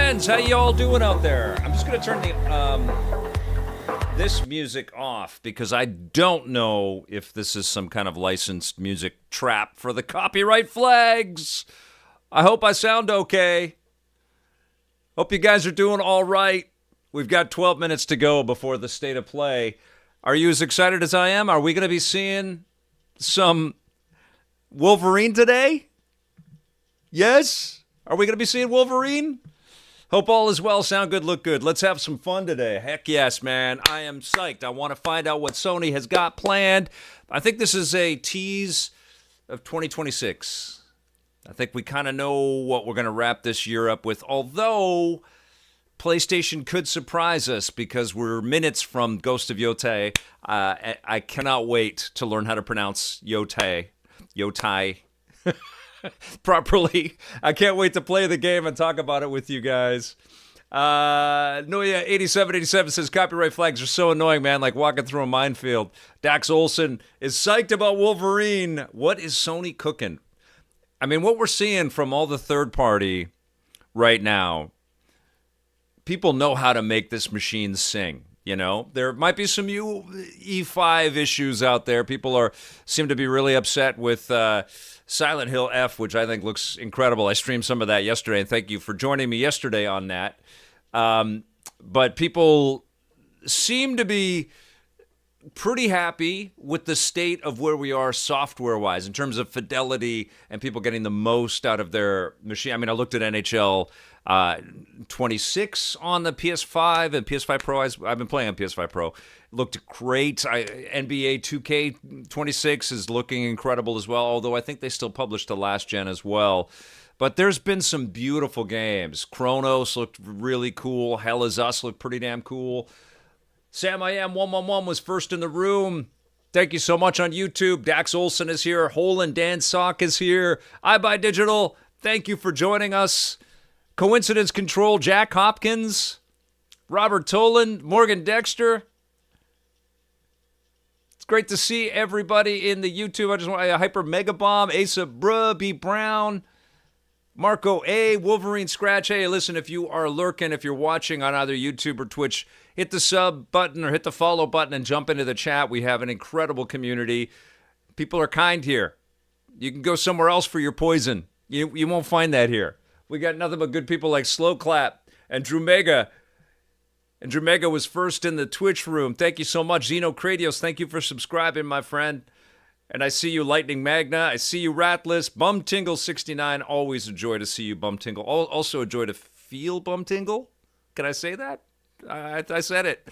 friends, how y'all doing out there? I'm just gonna turn this music off because I don't know if this is some kind of licensed music trap for the copyright flags. I hope I sound okay. Hope you guys are doing all right. We've got 12 minutes to go before the state of play. Are you as excited as I am? Are we going to be seeing some Wolverine today? Yes? Are we going to be seeing Wolverine? Hope all is well, sound good, look good. Let's have some fun today. Heck yes, man. I am psyched. I want to find out what Sony has got planned. I think this is a tease of 2026. I think we kind of know what we're going to wrap this year up with, although PlayStation could surprise us because we're minutes from Ghost of Yotei. I cannot wait to learn how to pronounce Yotei properly. I can't wait to play the game and talk about it with you guys. Noya 8787 says copyright flags are so annoying, man, like walking through a minefield. Dax Olson is psyched about Wolverine. What is Sony cooking? I mean, what we're seeing from all the third party right now, people know how to make this machine sing. You know, there might be some E5 issues out there. People seem to be really upset with Silent Hill F, which I think looks incredible. I streamed some of that yesterday, and thank you for joining me yesterday on that. But people seem to be pretty happy with the state of where we are software-wise in terms of fidelity and people getting the most out of their machine. I mean, I looked at NHL 26 on the PS5 and PS5 Pro. I've been playing on PS5 Pro. It looked great. NBA 2K26 is looking incredible as well, although I think they still published the last gen as well. But there's been some beautiful games. Chronos looked really cool. Hell Is Us looked pretty damn cool. Sam I Am 111 was first in the room. Thank you so much on YouTube. Dax Olson is here. Hole and Dan Sock is here. iBuyDigital, thank you for joining us. Coincidence Control, Jack Hopkins, Robert Toland, Morgan Dexter. It's great to see everybody in the YouTube. I just want Hyper Mega Bomb, Asa Bruh, B Brown, Marco A, Wolverine Scratch. Hey, listen, if you are lurking, if you're watching on either YouTube or Twitch, hit the sub button or hit the follow button and jump into the chat. We have an incredible community. People are kind here. You can go somewhere else for your poison. You won't find that here. We got nothing but good people like Slow Clap and Drew Mega. And Drew Mega was first in the Twitch room. Thank you so much. Zeno Cradios, thank you for subscribing, my friend. And I see you, Lightning Magna. I see you, Ratless. Bum Tingle 69. Always a joy to see you, Bum Tingle. Also a joy to feel Bum Tingle. Can I say that? I said it.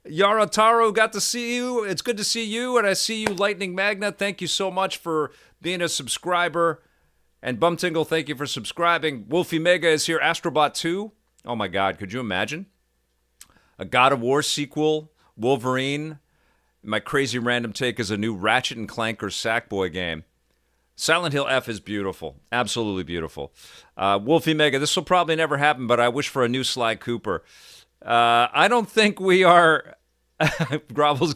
Yara Taro, got to see you. It's good to see you. And I see you, Lightning Magna. Thank you so much for being a subscriber. And Bum Tingle, thank you for subscribing. Wolfie Mega is here. Astrobot 2. Oh my God, could you imagine? A God of War sequel. Wolverine. My crazy random take is a new Ratchet and Clank or Sackboy game. Silent Hill F is beautiful. Absolutely beautiful. Wolfie Mega, this will probably never happen, but I wish for a new Sly Cooper. I don't think we are... Grovel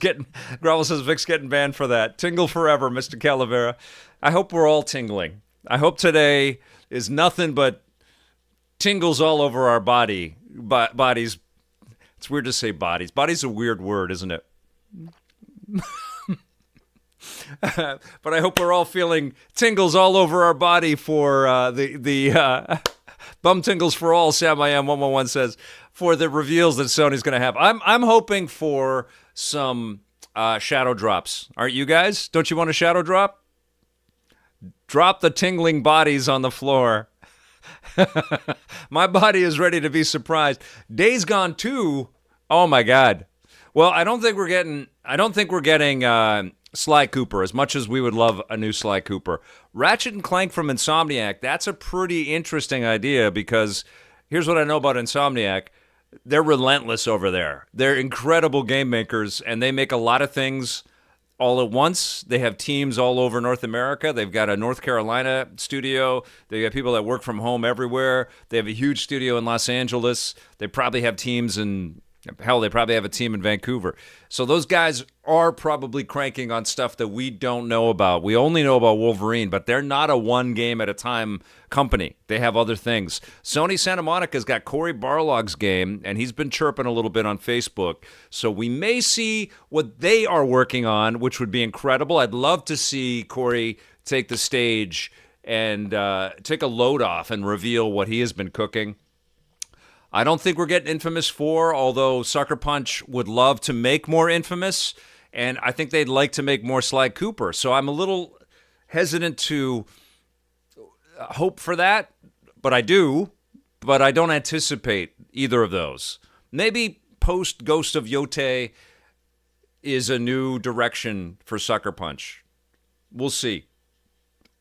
says Vic's getting banned for that. Tingle forever, Mr. Calavera. I hope we're all tingling. I hope today is nothing but tingles all over our bodies. It's weird to say bodies. Body's a weird word, isn't it? But I hope we're all feeling tingles all over our body for the Bum Tingles for All, Sam I Am 111 says, for the reveals that Sony's going to have. I'm hoping for some shadow drops. Aren't you guys? Don't you want a shadow drop? Drop the tingling bodies on the floor. My body is ready to be surprised. Days Gone 2. Oh my God. Well, I don't think we're getting Sly Cooper as much as we would love a new Sly Cooper. Ratchet and Clank from Insomniac. That's a pretty interesting idea because here's what I know about Insomniac. They're relentless over there. They're incredible game makers and they make a lot of things all at once. They have teams all over North America. They've got a North Carolina studio. They got people that work from home everywhere. They have a huge studio in Los Angeles. They probably have teams in Hell, they probably have a team in Vancouver. So those guys are probably cranking on stuff that we don't know about. We only know about Wolverine, but they're not a one game at a time company. They have other things. Sony Santa Monica's got Cory Barlog's game, and he's been chirping a little bit on Facebook. So we may see what they are working on, which would be incredible. I'd love to see Cory take the stage and take a load off and reveal what he has been cooking. I don't think we're getting Infamous 4, although Sucker Punch would love to make more Infamous, and I think they'd like to make more Sly Cooper. So I'm a little hesitant to hope for that, but I do. But I don't anticipate either of those. Maybe post Ghost of Yote is a new direction for Sucker Punch. We'll see.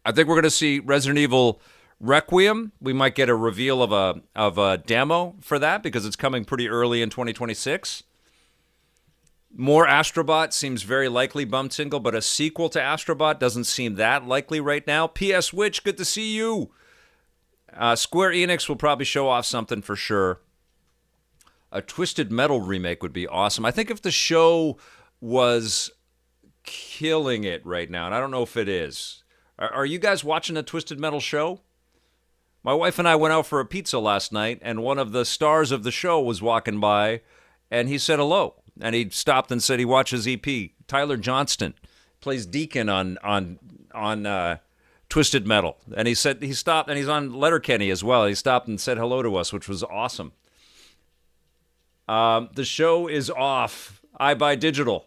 I think we're going to see Resident Evil Requiem. We might get a reveal of a demo for that because it's coming pretty early in 2026. More Astrobot seems very likely, Bumtingle, but a sequel to Astrobot doesn't seem that likely right now. PS Witch, good to see you. Square Enix will probably show off something for sure. A Twisted Metal remake would be awesome. I think if the show was killing it right now, and I don't know if it is. Are you guys watching a Twisted Metal show? My wife and I went out for a pizza last night, and one of the stars of the show was walking by, and he said hello. And he stopped and said he watches EP. Tyler Johnston plays Deacon on Twisted Metal. And he said he stopped, and he's on Letterkenny as well. He stopped and said hello to us, which was awesome. The show is off. I buy digital.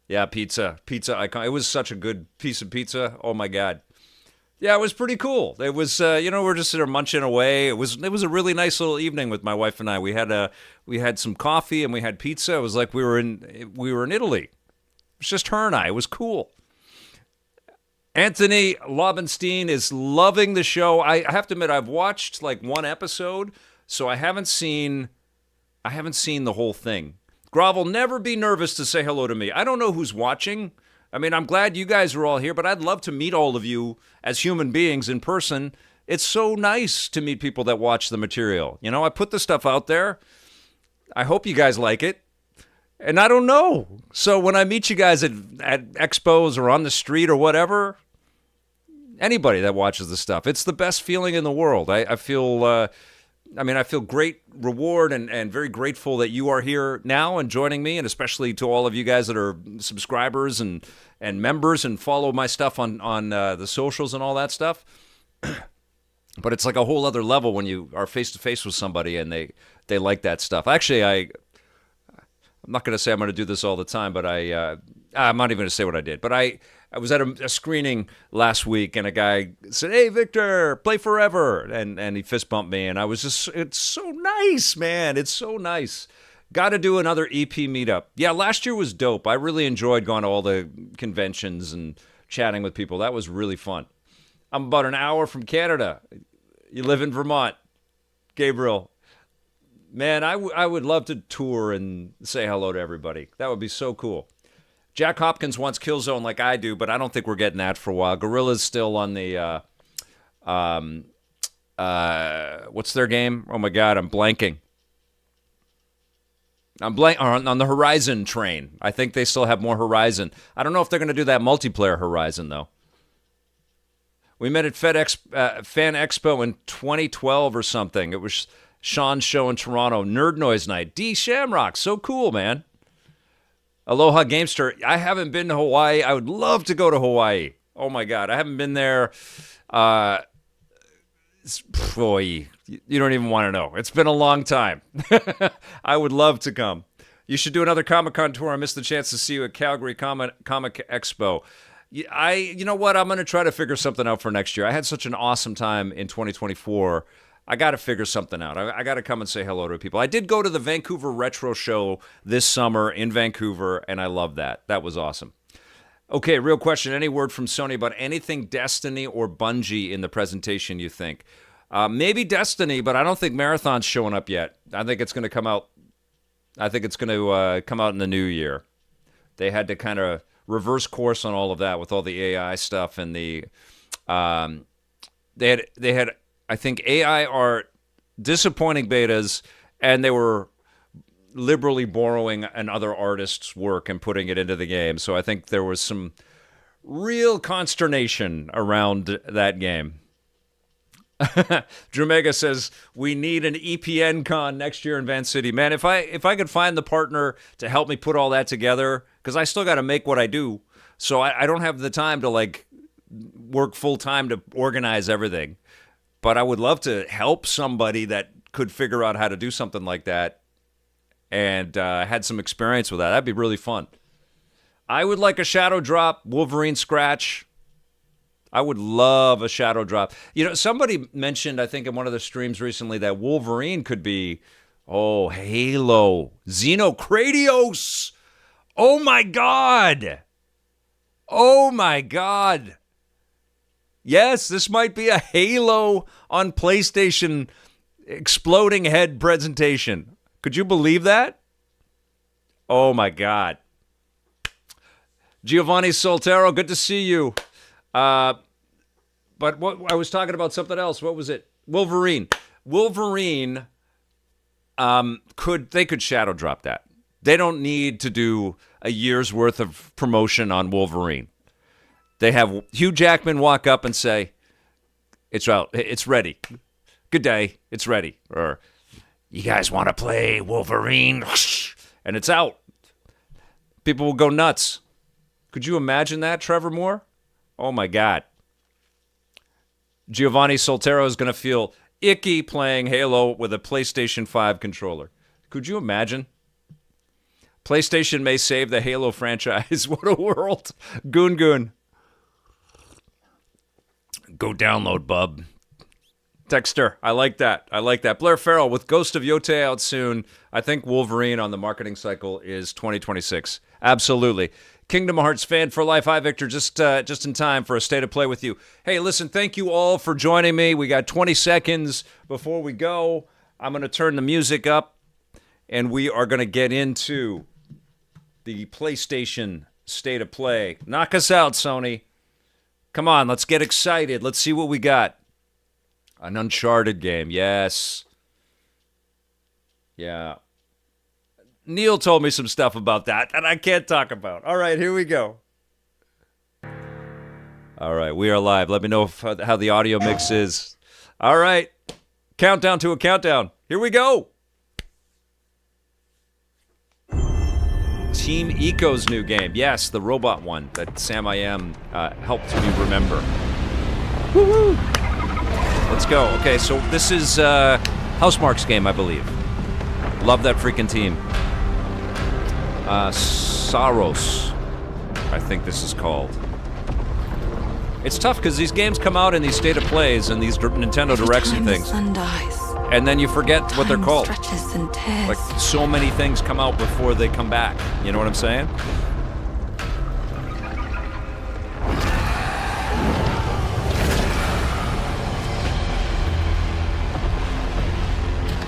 Yeah, pizza icon. It was such a good piece of pizza. Oh my God. Yeah, it was pretty cool. It was, we're just sort of munching away. It was a really nice little evening with my wife and I. We had some coffee and we had pizza. It was like we were in Italy. It was just her and I. It was cool. Anthony Lobenstein is loving the show. I have to admit, I've watched like one episode, so I haven't seen the whole thing. Grovel, never be nervous to say hello to me. I don't know who's watching. I mean, I'm glad you guys are all here, but I'd love to meet all of you as human beings in person. It's so nice to meet people that watch the material. You know, I put the stuff out there. I hope you guys like it. And I don't know. So when I meet you guys at expos or on the street or whatever, anybody that watches the stuff, it's the best feeling in the world. I feel great reward and very grateful that you are here now and joining me, and especially to all of you guys that are subscribers and members and follow my stuff on the socials and all that stuff. But it's like a whole other level when you are face-to-face with somebody and they like that stuff. Actually, I'm not going to say I'm going to do this all the time, but I'm not even going to say what I did. But I was at a screening last week, and a guy said, "Hey, Victor, play forever," and he fist bumped me, and I was just, it's so nice, man. It's so nice. Got to do another EP meetup. Yeah, last year was dope. I really enjoyed going to all the conventions and chatting with people. That was really fun. I'm about an hour from Canada. You live in Vermont, Gabriel. Man, I would love to tour and say hello to everybody. That would be so cool. Jack Hopkins wants Killzone like I do, but I don't think we're getting that for a while. Gorilla's still on the, what's their game? Oh my God, I'm blanking. On the Horizon train. I think they still have more Horizon. I don't know if they're going to do that multiplayer Horizon, though. We met at Fan Expo in 2012 or something. It was Sean's show in Toronto. Nerd Noise Night. D. Shamrock. So cool, man. Aloha Gamester. I haven't been to Hawaii. I would love to go to Hawaii. Oh, my God. I haven't been there. Boy, you don't even want to know. It's been a long time. I would love to come. You should do another Comic-Con tour. I missed the chance to see you at Calgary Comic Expo. You know what? I'm going to try to figure something out for next year. I had such an awesome time in 2024. I got to figure something out. I got to come and say hello to people. I did go to the Vancouver Retro Show this summer in Vancouver, and I loved that. That was awesome. Okay, real question. Any word from Sony about anything Destiny or Bungie in the presentation, you think? Maybe Destiny, but I don't think Marathon's showing up yet. I think it's going to come out. I think it's going to come out in the new year. They had to kind of reverse course on all of that with all the AI stuff and the they had I think AI art disappointing betas, and they were liberally borrowing another artist's work and putting it into the game. So I think there was some real consternation around that game. Drew Mega says, we need an EPN con next year in Van City. Man, if I could find the partner to help me put all that together, because I still got to make what I do, so I don't have the time to like work full time to organize everything. But I would love to help somebody that could figure out how to do something like that and had some experience with that. That'd be really fun. I would like a shadow drop, Wolverine scratch. I would love a shadow drop. You know, somebody mentioned, I think, in one of the streams recently that Wolverine could be, Halo. Xenocratios. Oh, my God. Oh, my God. Yes, this might be a Halo on PlayStation exploding head presentation. Could you believe that? Oh, my God. Giovanni Soltero, good to see you. But what I was talking about something else. What was it? Wolverine. Wolverine could shadow drop that. They don't need to do a year's worth of promotion on Wolverine. They have Hugh Jackman walk up and say, "It's out. It's ready. Good day. It's ready." Or, "You guys want to play Wolverine?" And it's out. People will go nuts. Could you imagine that, Trevor Moore? Oh, my God. Giovanni Soltero is going to feel icky playing Halo with a PlayStation 5 controller. Could you imagine? PlayStation may save the Halo franchise. What a world. Goon Goon. Go download, bub. Dexter, I like that. I like that. Blair Farrell, with Ghost of Yote out soon, I think Wolverine on the marketing cycle is 2026. Absolutely. Kingdom Hearts fan for life. Hi, Victor. Just in time for a state of play with you. Hey, listen, thank you all for joining me. We got 20 seconds before we go. I'm going to turn the music up, and we are going to get into the PlayStation state of play. Knock us out, Sony. Come on, let's get excited. Let's see what we got. An Uncharted game, yes. Yeah. Neil told me some stuff about that I can't talk about. All right, here we go. All right, we are live. Let me know how the audio mix is. All right, countdown to a countdown. Here we go. Team Eco's new game. Yes, the robot one that Sam I Am helped me remember. Woo-hoo! Let's go. Okay, so this is Housemarque's game, I believe. Love that freaking team. Saros, I think this is called. It's tough because these games come out in these state of plays and these Nintendo Directs and things. And then you forget what they're called. Like, so many things come out before they come back. You know what I'm saying?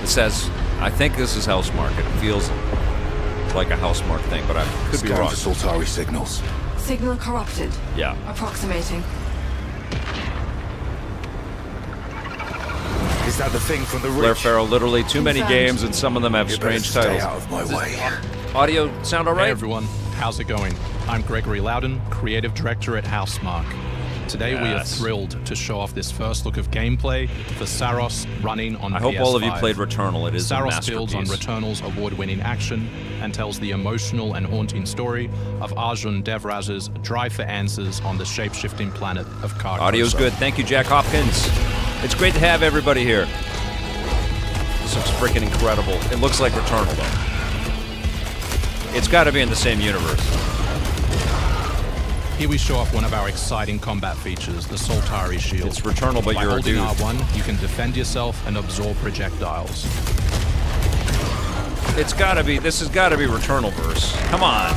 It says, I think this is Housemarque. It feels like a Housemarque thing, but I could be wrong. Scan for Sultari signals. Signal corrupted. Yeah. Approximating. Is that the thing from the Blair ridge? Farrell, literally too many Confirmed. games, and some of them have You better strange stay titles. out of my way. Audio sound all Hey right? everyone, how's it going? I'm Gregory Loudon, Creative Director at Housemarque. Today we are Yes. thrilled to show off this first look of gameplay for Saros running on I PS5. hope all of you played Returnal. It is Saros a builds on masterpiece. Returnal's award-winning action and tells the emotional and haunting story of Arjun Devraz's drive for answers on the shape-shifting planet of Carcosa. Audio's good. Thank you, Jack Hopkins. It's great to have everybody here. This looks freaking incredible. It looks like Returnal, though. It's got to be in the same universe. Here we show off one of our exciting combat features, the Sultari Shield. It's Returnal, but By you're a holding dude. R1, you can defend yourself and absorb projectiles. It's got to be. This has got to be Returnalverse. Come on.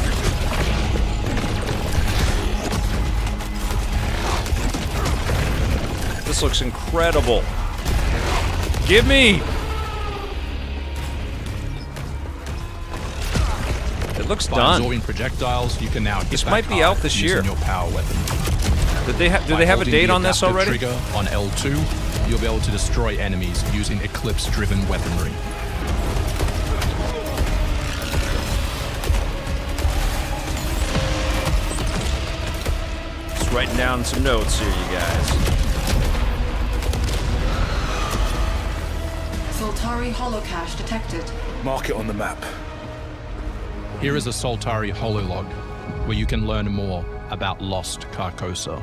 This looks incredible. Give me. It looks By done. absorbing projectiles, you can now hit This back might be hard out this using year. your power weapon. Do they have By a holding date the on this adaptive already? Trigger on L2, you'll be able to destroy enemies using eclipse-driven weaponry. writing down some notes here, you guys. Soltari holocache detected. Mark it on the map. Here is a Soltari hololog, where you can learn more about lost Carcosa.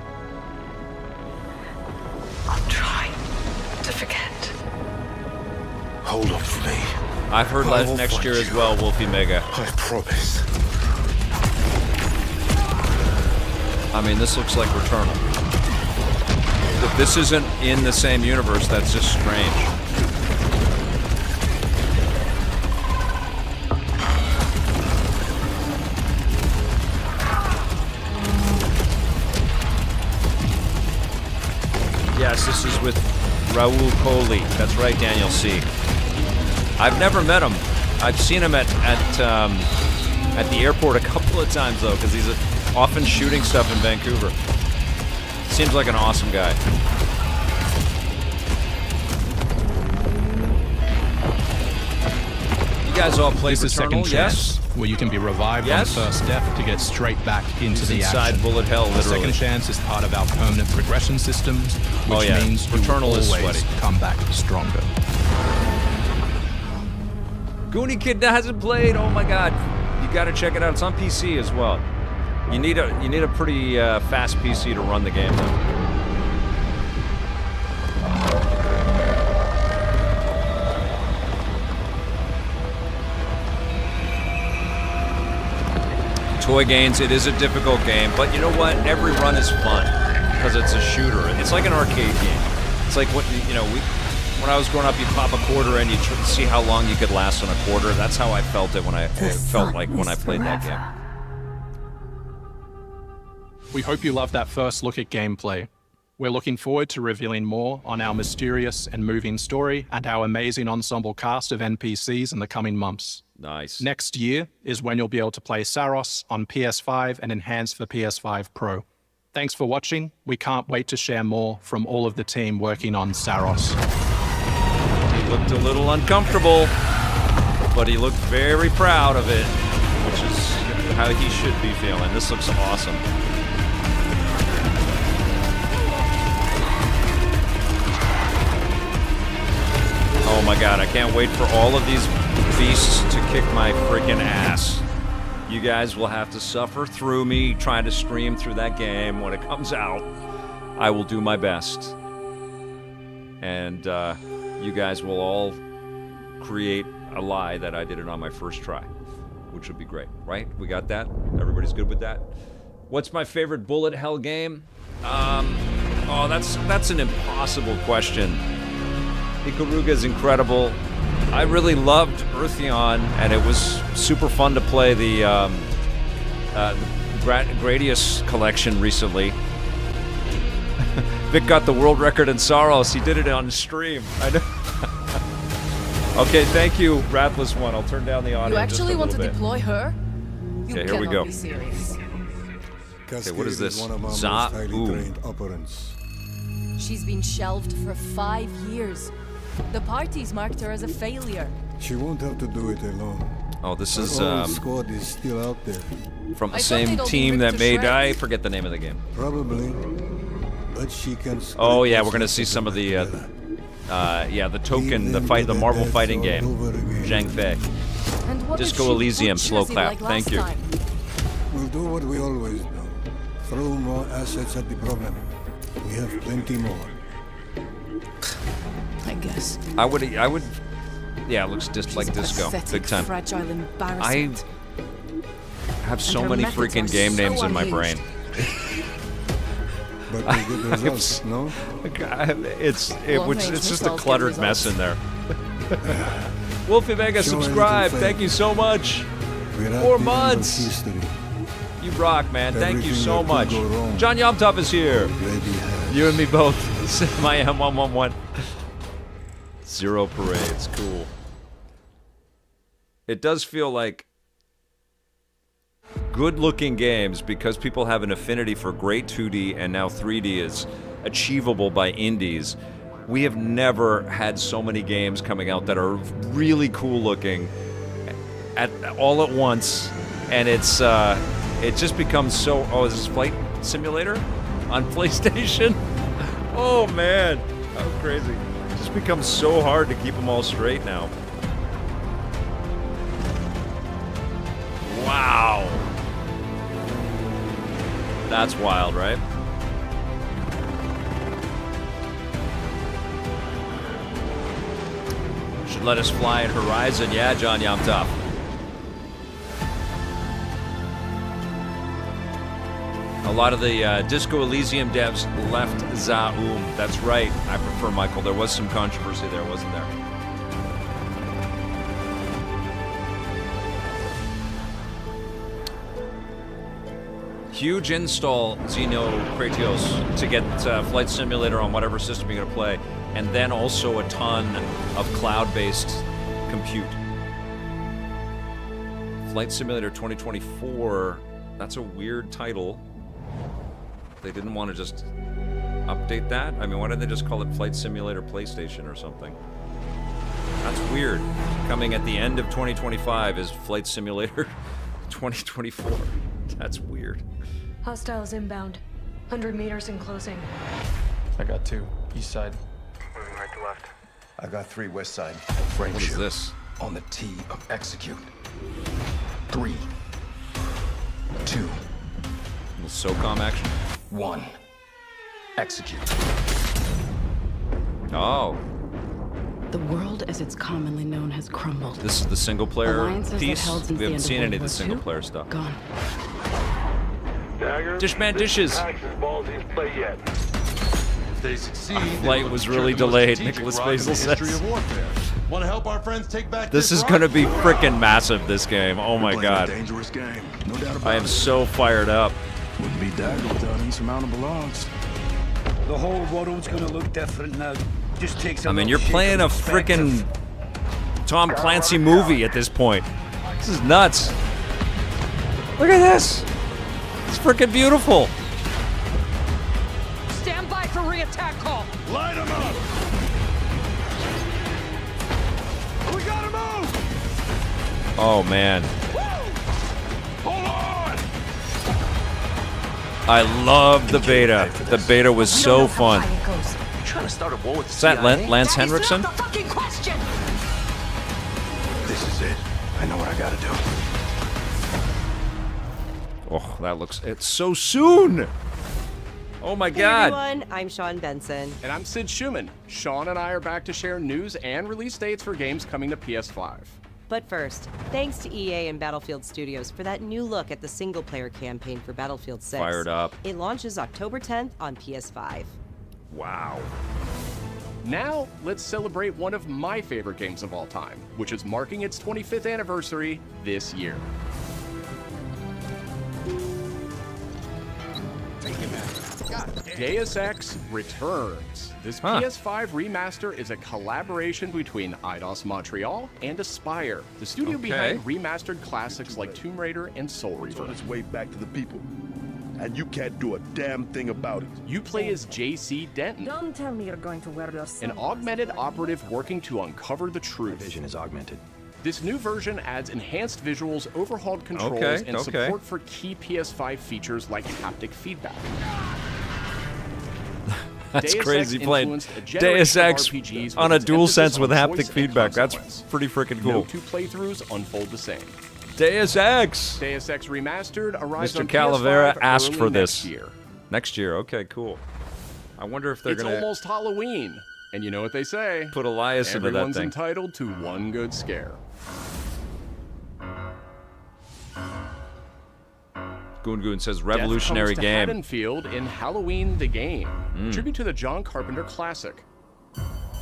I'll try to forget. Hold on for me. I've heard I will next find year as you. well, Wolfie Mega. I promise. I mean, this looks like Returnal. If this isn't in the same universe, that's just strange. Yes, this is with Raul Coley. That's right, Daniel C. I've never met him. I've seen him at the airport a couple of times, though, because he's often shooting stuff in Vancouver. Seems like an awesome guy. You guys all played This is Returnal, Second Chance, yes? where you can be revived Yes? on first death to get straight back into He's the inside action. bullet hell, literally. Second Chance is part of our permanent progression systems, which Oh, yeah. means you will Returnal is always sweaty. come back stronger. Goonie Kid hasn't played. Oh my God, you got to check it out. It's on PC as well. You need a pretty fast PC to run the game though. Toy Games, it is a difficult game, but you know what? Every run is fun because it's a shooter. It's like an arcade game. It's like when when I was growing up, you'd pop a quarter and you'd see how long you could last on a quarter. That's how I felt it when I played that game. We hope you loved that first look at gameplay. We're looking forward to revealing more on our mysterious and moving story and our amazing ensemble cast of NPCs in the coming months. Nice. Next year is when you'll be able to play Saros on PS5 and enhanced for PS5 Pro. Thanks for watching. We can't wait to share more from all of the team working on Saros. He looked a little uncomfortable, but he looked very proud of it, which is how he should be feeling. This looks awesome. Oh my God, I can't wait for all of these beasts to kick my freaking ass. You guys will have to suffer through me trying to stream through that game when it comes out. I will do my best. And you guys will all create a lie that I did it on my first try, which would be great, right? We got that? Everybody's good with that? What's my favorite bullet hell game? Oh, that's an impossible question. Ikaruga is incredible. I really loved Eartheon, and it was super fun to play the Gradius collection recently. Vic got the world record in Saros. He did it on stream. I know. Okay, thank you, Wrathless One. I'll turn down the audio. You actually want to deploy her? You Okay, here we go. Be serious. Okay, what is this? She's been shelved for 5 years. The party's marked her as a failure. She won't have to do it alone. Oh, this Her is whole squad is still out there. from the I thought same they'd all be team ripped that to made. shreds. I forget the name of the game. Probably, but she can. Oh yeah, we're gonna see some of the the token, the Marvel fighting game, Zhang Fei. And what if Disco she Elysium, butchers slow it clap. like Thank last you. time? We'll do what we always do. Throw more assets at the problem. We have plenty more. I guess. I would. Yeah, it looks just like Disco, Pathetic, big time. fragile I embarrassment. have so And her many methods freaking are game so names in my brain. unhinged. But we get results, no? It's Long-range just a missiles cluttered get mess in results. there. Wolfie Mega, Show a little subscribe. faith. Thank you so much. We're at 4 the end of months. history. You rock, man. Thank you Everything so that much. could go wrong. John Yomtov is here. Already has. You and me both. My M111. Zero parades. Cool. It does feel like good-looking games, because people have an affinity for great 2D and now 3D is achievable by indies. We have never had so many games coming out that are really cool-looking all at once, and it just becomes so. Oh, is this Flight Simulator? on PlayStation. Oh man, how crazy. It just becomes so hard to keep them all straight now. Wow. That's wild, right? Should let us fly in Horizon. Yeah, John Yamtop. A lot of the Disco Elysium devs left Zaum. That's right. I prefer Michael. There was some controversy there, wasn't there? Huge install, Xeno Kratos, to get Flight Simulator on whatever system you're going to play. And then also a ton of cloud-based compute. Flight Simulator 2024, that's a weird title. They didn't want to just update that? I mean, why didn't they just call it Flight Simulator PlayStation or something? That's weird. Coming at the end of 2025 is Flight Simulator 2024. That's weird. Hostiles inbound. 100 meters in closing. I got 2. East side. Moving right to left. I got 3 west side. What is this? On the T of execute. 3, 2, Little SOCOM action? 1. Execute. Oh. The world as it's commonly known has crumbled. This is the single player Alliances piece. that held since We haven't the seen end any of of the World single War player stuff. Gone. Dishman dishes. If they succeed, Flight was really delayed, Nicholas Basil says. Want to help our friends take back This is going to be freaking massive, this game. Oh my god. Dangerous game. No doubt about I am so fired up. Wouldn't be Dagger without insurmountable odds. The whole world's gonna look different now. Just takes I mean, you're playing a freaking Tom Clancy movie at this point. This is nuts. Look at this. It's freaking beautiful. Stand by for re-attack call. Light them up! We gotta move! Oh man. Hold on! I love the beta. The beta was so fun. You're trying to start a war with the Is that CIA? Lance Henriksen? Not the fucking question. This is it. I know what I gotta do. Oh, that looks... It's so soon! Oh my god. Hey everyone, I'm Sean Benson. And I'm Sid Schumann. Sean and I are back to share news and release dates for games coming to PS5. But first, thanks to EA and Battlefield Studios for that new look at the single-player campaign for Battlefield 6. Fired up. It launches October 10th on PS5. Wow. Now, let's celebrate one of my favorite games of all time, which is marking its 25th anniversary this year. Deus Ex returns. This PS5 remaster is a collaboration between Eidos Montreal and Aspyr, the studio behind remastered classics like Tomb Raider and Soul Reaver. It's on its way back to the people. And you can't do a damn thing about it. You play as JC Denton, Don't tell me you're going to wear your an augmented operative working to uncover the truth. Vision is augmented. This new version adds enhanced visuals, overhauled controls, and support for key PS5 features like haptic feedback. That's Deus crazy Ex playing influenced a Deus generation of Ex RPGs on with a its dual emphasis sense with on haptic choice and feedback. That's consequence. pretty freaking No cool. two playthroughs unfold the same. Deus Ex! Deus Ex Remastered arrives Mr. on Calavera PS5 asked early for this. next year. Next year, okay, cool. I wonder if they're It's gonna almost Halloween, and you know what they say. put Elias into that Everyone's thing. entitled to one good scare. Goon Goon says Death revolutionary comes to game. Haddonfield in Halloween the Game, tribute to the John Carpenter classic.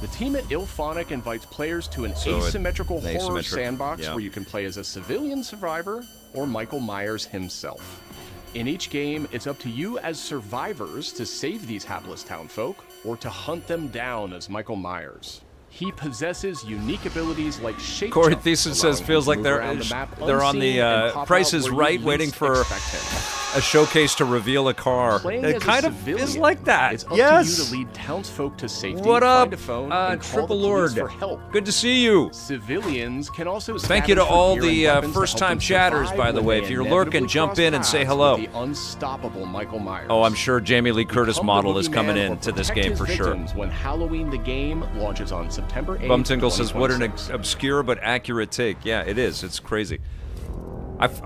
The team at Ilphonic invites players to an asymmetrical horror sandbox where you can play as a civilian survivor or Michael Myers himself. In each game, it's up to you as survivors to save these hapless townfolk or to hunt them down as Michael Myers. He possesses unique abilities like shape Corey jump, Thiessen says allowing him feels to like move they're around the map on unseen the and pop Price out is where you Right, least waiting for expect him. a showcase to reveal a car. Playing It as kind a of civilian, is like that. It's up Yes. to you to lead townsfolk to safety. What up, find a phone, and call Triple the police Lord? for help. Good to see you. Civilians can also Thank you to scavenge for all gear the and weapons to first-time help them chatters, survive by the when way. they If you're inevitably lurking, jump cross in and say paths hello. with the unstoppable Michael Myers. Oh, I'm sure Jamie Lee Curtis Become the model is coming boogeyman or in to this protect game his for sure. victims when Halloween the game launches on September 8th. Bumtingle says, what an 2026. obscure but accurate take. Yeah, it is. It's crazy.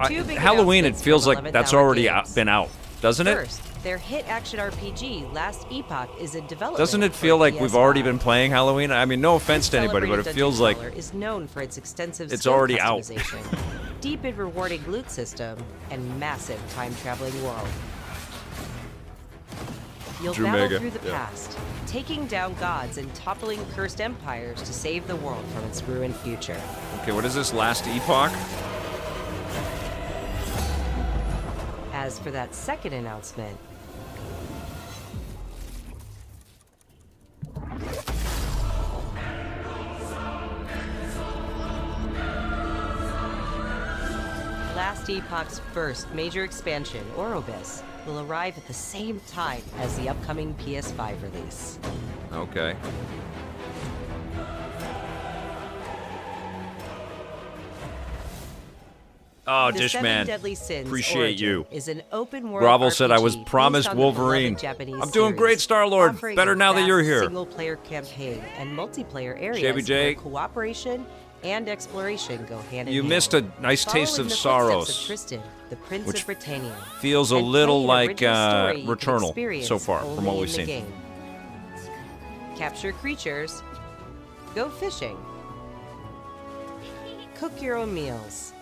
Two big Halloween, it announcements feels from like 11th that's Hour already Games. been out, doesn't it? First, their hit action RPG, Last Epoch, is in development. Doesn't it for feel like we've already PS5. been playing Halloween? I mean, no offense to anybody, but it Celebrated feels Dungeon like Crawler is known for its extensive it's skill already out. customization, deep and rewarding loot system, and massive time-traveling world. You'll Drew battle Mega, through the yeah. past, taking down gods and toppling cursed empires to save the world from its ruined future. Okay, what is this, Last Epoch? As for that second announcement, Last Epoch's first major expansion, Orobis, will arrive at the same time as the upcoming PS5 release. Okay. Oh, The Seven Dishman. Deadly Sins Appreciate Origin you. is an open-world Grovel said I was RPG promised based on the beloved Wolverine. Japanese I'm doing great, series, Star-Lord. offering Better a now that you're vast here. Single-player campaign and multiplayer areas JBJ. where cooperation and exploration go hand in You hand. missed a nice Follow taste in of the footsteps Saros, of Tristan, the Prince which of Britannia, feels a and little play an like original story you can Returnal experience so far, from what only we've in the seen. game. Capture creatures, go fishing, cook your own meals,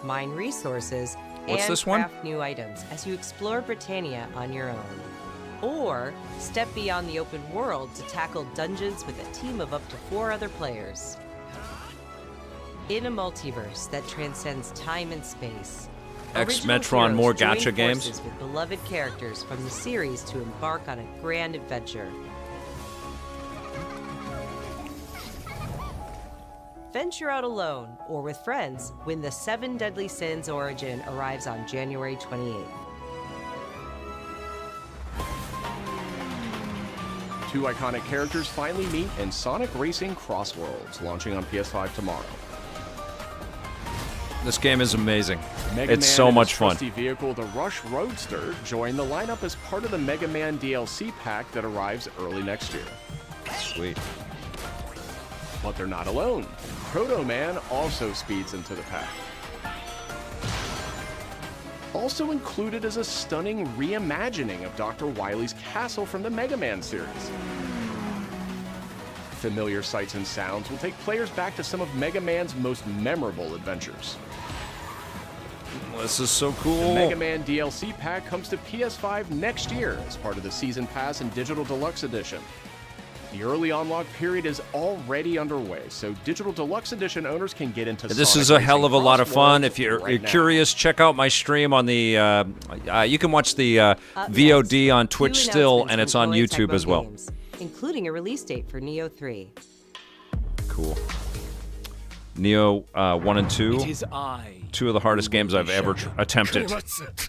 mine resources, What's and this one? craft new items as you explore Britannia on your own. Or step beyond the open world to tackle dungeons with a team of up to 4 other players. In a multiverse that transcends time and space, original Metron, heroes more join gacha games? forces with beloved characters from the series to embark on a grand adventure. Venture out alone or with friends when the Seven Deadly Sins Origin arrives on January 28th. Two iconic characters finally meet in Sonic Racing Crossworlds, launching on PS5 tomorrow. This game is amazing. Mega It's Man so and much his fun. trusty vehicle, the Rush Roadster, join the lineup as part of the Mega Man DLC pack that arrives early next year. Sweet. But they're not alone. Proto Man also speeds into the pack. Also included is a stunning reimagining of Dr. Wily's castle from the Mega Man series. Familiar sights and sounds will take players back to some of Mega Man's most memorable adventures. This is so The cool. Mega Man DLC pack comes to PS5 next year as part of the Season Pass and Digital Deluxe Edition. The early unlock period is already underway, so Digital Deluxe Edition owners can get into This Sonic is a Racing hell of a lot of fun. Crossworlds If you're right now. curious, check out my stream on the. You can watch the VOD on Twitch Two still, announcements and it's from on Koei YouTube Tecmo as well. Games, including a release date for Nioh 3. Cool. Nioh 1 and 2. It is I. Two of the hardest games I've ever attempted.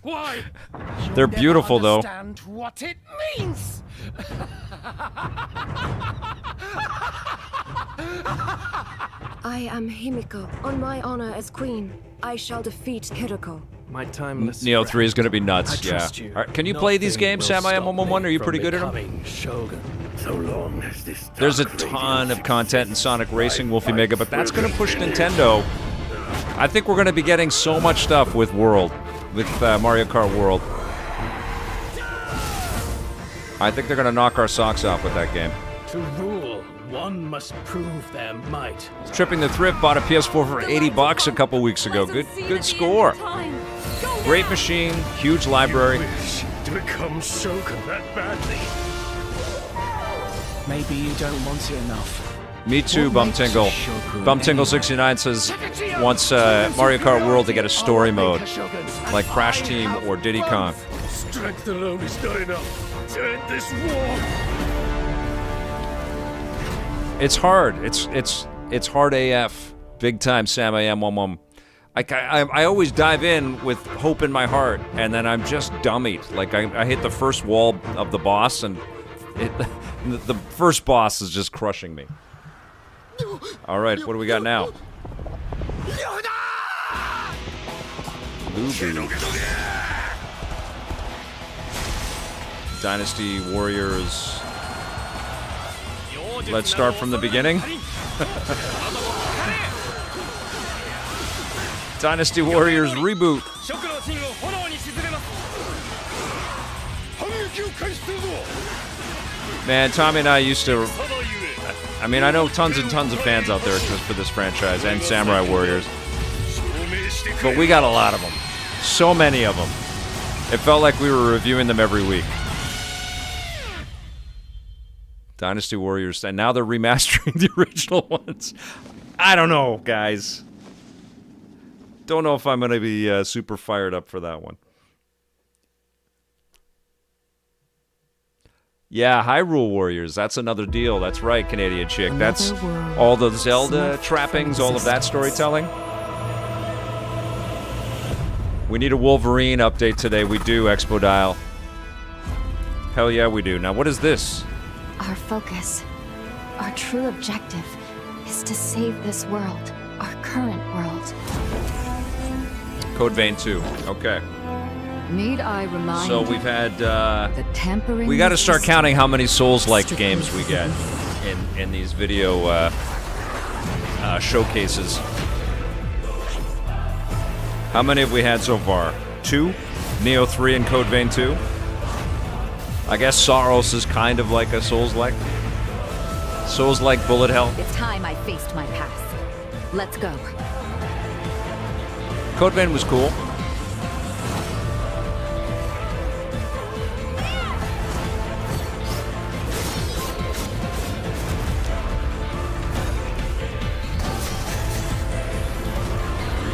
Why? They're You beautiful, never though. understand what it means. I am Himiko. On my honor as queen, I shall defeat Kiriko. My timeless Nioh 3 is going to be I nuts, yeah. trust you. All right, can you play these Nothing games, will Sam? I am stop 111. Are you me pretty from good at them? becoming Shogun. So long as this There's a dark ton radiance of content in Sonic Racing, Wolfie fight Mega, but that's going to push further. Nintendo. I think we're going to be getting so much stuff with World, with Mario Kart World. I think they're going to knock our socks off with that game. To rule, one must prove their might. Tripping the Thrift bought a PS4 for $80 a couple weeks ago. Good score. Great machine, huge library. Wish to become Shogun that badly. Maybe you don't want it enough. Me too, What makes Bumtingle. a Shogun Bumtingle69 says wants Mario Kart World to get a story mode, like Crash Team or Diddy Kong. Strength alone is not enough to end this war. It's hard. It's hard AF. Big time, Sam. I am 11. I always dive in with hope in my heart, and then I'm just dummied. Like, I hit the first wall of the boss, and the first boss is just crushing me. All right, what do we got now? Lubu. Dynasty Warriors. Let's start from the beginning. Dynasty Warriors reboot. Man, Tommy and I used to... I mean, I know tons and tons of fans out there just for this franchise and Samurai Warriors. But we got a lot of them. So many of them. It felt like we were reviewing them every week. Dynasty Warriors, and now they're remastering the original ones. I don't know, guys. Don't know if I'm going to be super fired up for that one. Yeah, Hyrule Warriors. That's another deal. That's right, Canadian chick. That's all the Zelda trappings, all of that storytelling. We need a Wolverine update today. We do, Expo Dial. Hell yeah, we do. Now, what is this? Our focus, our true objective, is to save this world, our current world. Code Vein 2. Okay. Need I remind So we've had, the tampering we got to start counting how many Souls-like games we get in these video showcases. How many have we had so far? 2? Nioh 3 and Code Vein 2? I guess Saros is kind of like a Souls-like. Souls-like bullet hell. It's time I faced my past. Let's go. Code Vein was cool.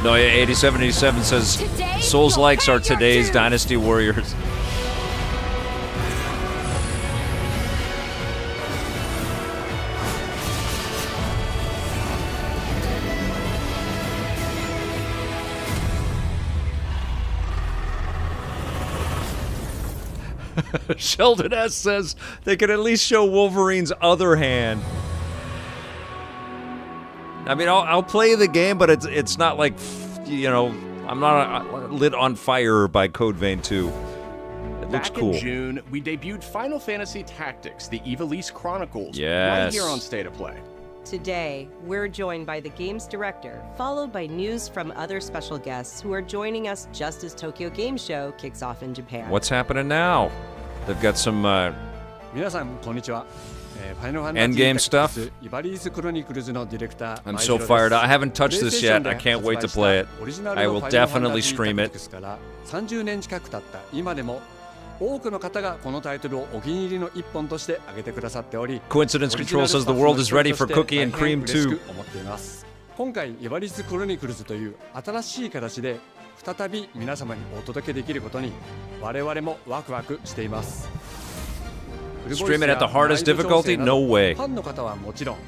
No, yeah, 8787 says Souls-likes are today's Dynasty Warriors. Sheldon S. says they could at least show Wolverine's other hand. I mean, I'll play the game, but it's not like, you know, I'm not lit on fire by Code Vein 2. It looks cool. Back in June, we debuted Final Fantasy Tactics, the Ivalice Chronicles, yes, right here on State of Play. Today, we're joined by the game's director, followed by news from other special guests who are joining us just as Tokyo Game Show kicks off in Japan. What's happening now? They've got some endgame stuff. I'm so fired up. I haven't touched this yet. I can't wait to play it. I will definitely stream it. Coincidence Control says the world is ready for Cookie and Cream 2. 今回イバリスクロニクルズという新しい形で再び皆様にお届けできることに我々もワクワクしています。 Stream it at the hardest difficulty? No way. ファンの方はもちろん、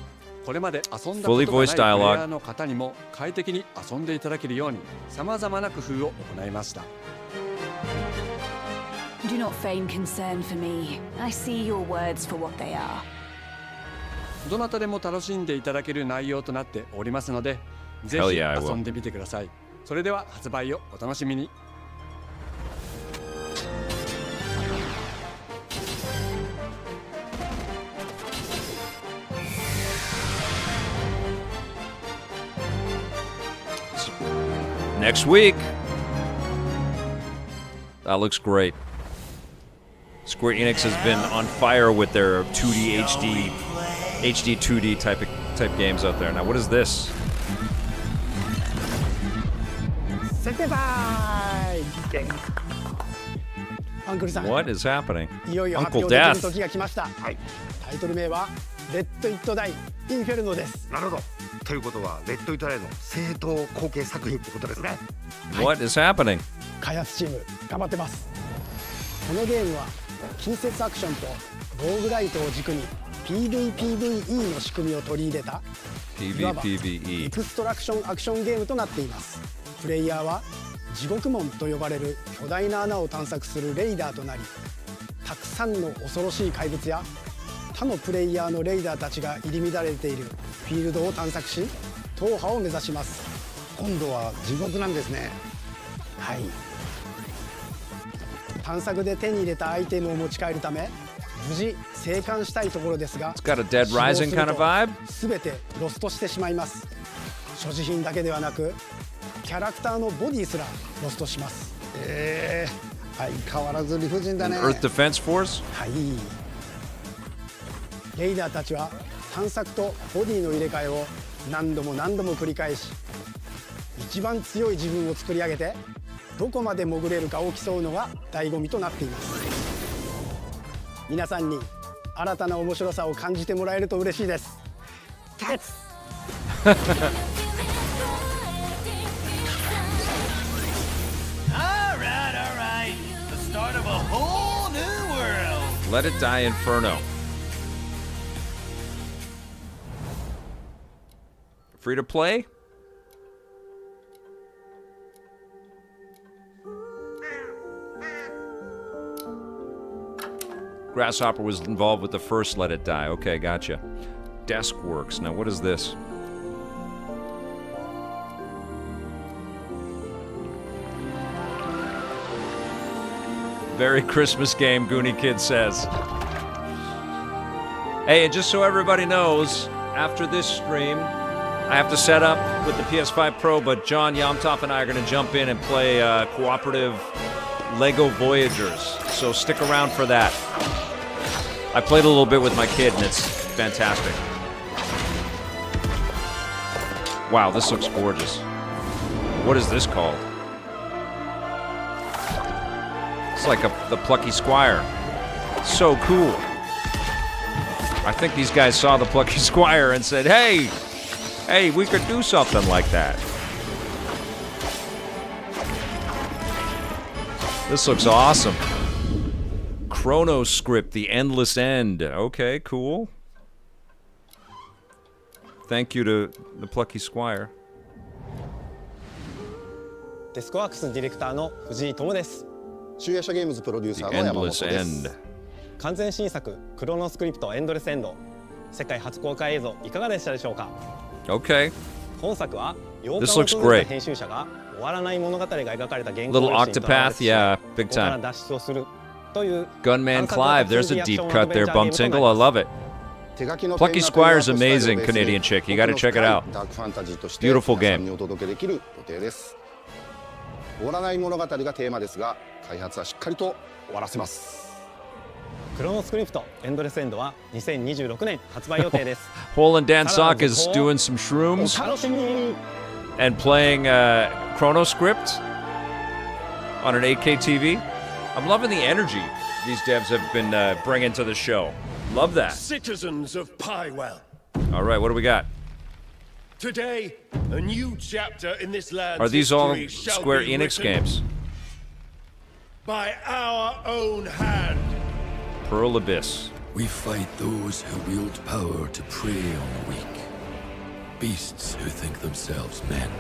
これまで遊んだ Fully ことがない voiced プレイヤ dialogue. ーの方にも快適に遊んでいただけるように様々な工夫を行いました。 Do not feign concern for me. I see your words for what they are. どなたでも楽しんでいただける内容となっておりますので、ぜひ Hell yeah, I will. 遊んでみてください。それでは発売をお楽しみに。 Next week. That looks great. Square Enix has been on fire with their 2D HD 2D type games out there. Now, what is this? What is happening? Uncle Death. タイトル名はレッド・イット・ダイ・インフェルノです。なるほど。ということはレッド・イット・ダイの正当後継作品ってことですね。 What is happening? 開発チーム頑張ってます。このゲームは近接アクションとローグライトを軸に PVPVE の仕組みを取り入れたいわばエクストラクションアクションゲームとなっています。プレイヤーは地獄門と呼ばれる巨大な穴を探索するレイダーとなり、たくさんの恐ろしい怪物や他のプレイヤーのレイダーたちが入り乱れているフィールドを探索し、踏破を目指します。今度は地獄なんですね。はい。探索で手に入れたアイテムを持ち帰るため、無事生還したいところですが、 It's got a Dead Rising kind of vibe. 全てロストしてしまいます。所持品だけではなく、キャラクターのボディすらロストします。相変わらず理不尽だね。 Earth Defense Force? はい。レイダーたちは探索とボディの入れ替えを何度も何度も繰り返し、一番強い自分を作り上げてどこまで潜れるかを競うのが醍醐味となっています。皆さんに新たな面白さを感じてもらえると嬉しいです。Let it Die Inferno. Free to play? Grasshopper was involved with the first Let It Die. Okay, gotcha. Desk Works. Now, what is this? Very Christmas game, Goonie Kid says. Hey, and just so everybody knows, after this stream, I have to set up with the PS5 Pro, but John Yomtop and I are going to jump in and play cooperative Lego Voyagers. So stick around for that. I played a little bit with my kid, and it's fantastic. Wow, this looks gorgeous. What is this called? It's like the Plucky Squire. So cool. I think these guys saw the Plucky Squire and said, hey, we could do something like that. This looks awesome. Chronoscript, The Endless End. Okay, cool. Thank you to the Plucky Squire. デスクワークスディレクターの藤井智です。集英社ゲームズプロデューサーの山本です。完全新作クロノスクリプトエンドレスエンド、世界初公開映像いかがでしたでしょうか。 Okay. 本作は This looks great. 編集者が終わらない物語が描かれた原稿 Little Octopath, yeah, big から time. 脱出をするという Gunman Clive, there's a deep cut there, Bumtingle, I love it. Plucky Squire's amazing, Canadian chick, you gotta check it out. Beautiful game. 終わらない物語がテーマですが、開発はしっかりと終わらせます。クロノスクリプトエンドレスエンドは2026年発売予定です。Hole and Dan Sock is doing some shrooms and playing Chronoscript on an 8K TV. I'm loving the energy these devs have been bringing to the show. Love that. Citizens of Pywell. All right, what do we got? Today, a new chapter in this land's Are these all history shall Square be Enix written games? By our own hand. Pearl Abyss. We fight those who wield power to prey on the weak. Beasts who think themselves men.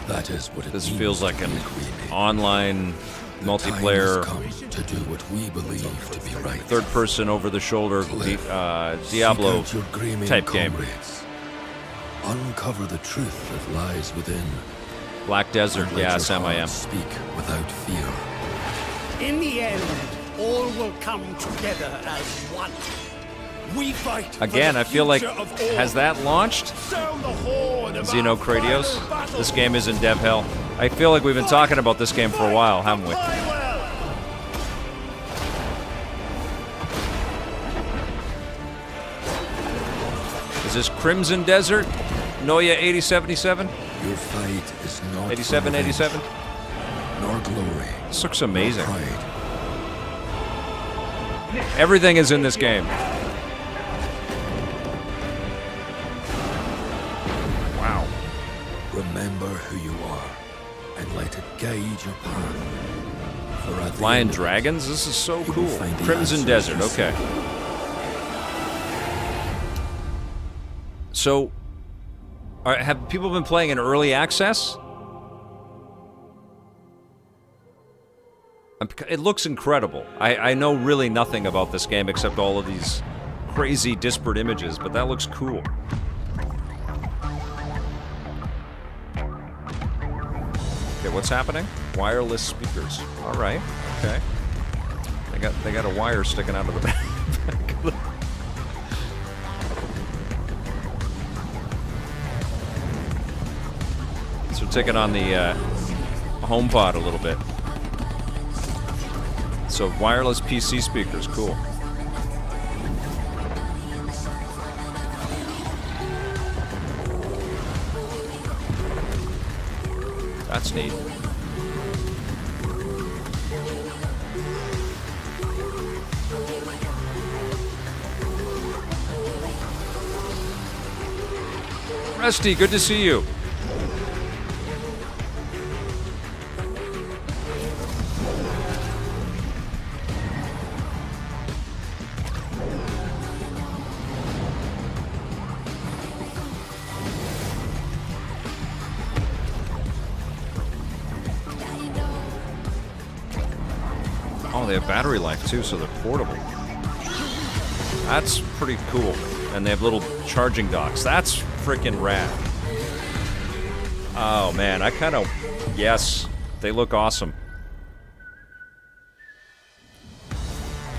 That is what it This means feels like to an be created. online The multiplayer time has come to do what we believe to be right. third person over the shoulder Diablo Seek out your gleaming type game. comrades. Uncover the truth that lies within. Black Desert, And let yeah, your Sam I am. heart speak without fear. In the end, all will come together as one. We fight. Again, I feel like, has that launched? Sound the horn of Xeno our Kratios? final battle. This game is in dev hell. I feel like we've been talking about this game for a while, haven't we? Is this Crimson Desert? Nioh 8077? Your fight is not 8787? nor glory. This looks amazing. Pride. Everything is in this game. Wow. Remember who you are and let it guide your path. For at the Flying end of it, dragons? This is so you will cool. find the Crimson answers Desert, you okay. seek. So, have people been playing in early access? It looks incredible. I know really nothing about this game except all of these crazy disparate images, but that looks cool. Okay, what's happening? Wireless speakers. All right. Okay. They got a wire sticking out of the back of the... So we're taking on the HomePod a little bit. So wireless PC speakers, cool. That's neat. Rusty, good to see you. Oh, they have battery life too, so they're portable. That's pretty cool. And they have little charging docks. That's freaking rad. Oh man, I kind of... Yes, they look awesome.